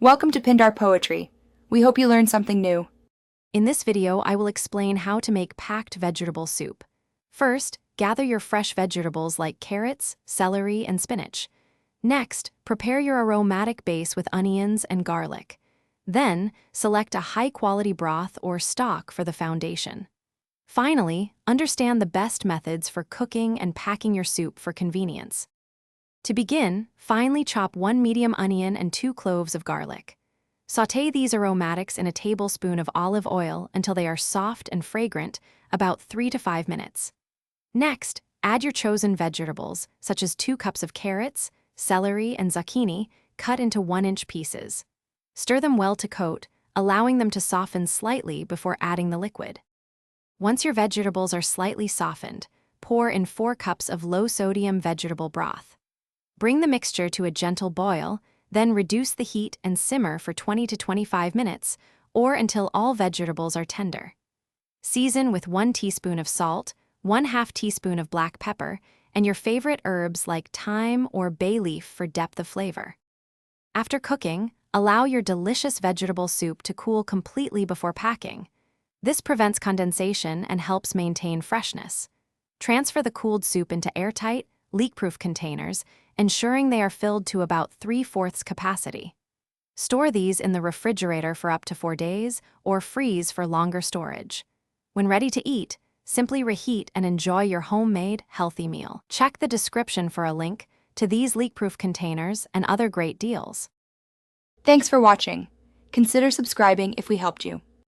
Welcome to Pindar Poetry. We hope you learned something new. In this video, I will explain how to make packed vegetable soup. First, gather your fresh vegetables like carrots, celery, and spinach. Next, prepare your aromatic base with onions and garlic. Then, select a high-quality broth or stock for the foundation. Finally, understand the best methods for cooking and packing your soup for convenience. To begin, finely chop 1 medium onion and 2 cloves of garlic. Sauté these aromatics in a tablespoon of olive oil until they are soft and fragrant, about 3 to 5 minutes. Next, add your chosen vegetables, such as 2 cups of carrots, celery, and zucchini, cut into 1-inch pieces. Stir them well to coat, allowing them to soften slightly before adding the liquid. Once your vegetables are slightly softened, pour in 4 cups of low-sodium vegetable broth. Bring the mixture to a gentle boil, then reduce the heat and simmer for 20 to 25 minutes, or until all vegetables are tender. Season with 1 teaspoon of salt, 1/2 teaspoon of black pepper, and your favorite herbs like thyme or bay leaf for depth of flavor. After cooking, allow your delicious vegetable soup to cool completely before packing. This prevents condensation and helps maintain freshness. Transfer the cooled soup into airtight, leak-proof containers, ensuring they are filled to about 3/4 capacity. Store these in the refrigerator for up to 4 days or freeze for longer storage. When ready to eat, simply reheat and enjoy your homemade, healthy meal. Check the description for a link to these leak-proof containers and other great deals. Thanks for watching. Consider subscribing if we helped you.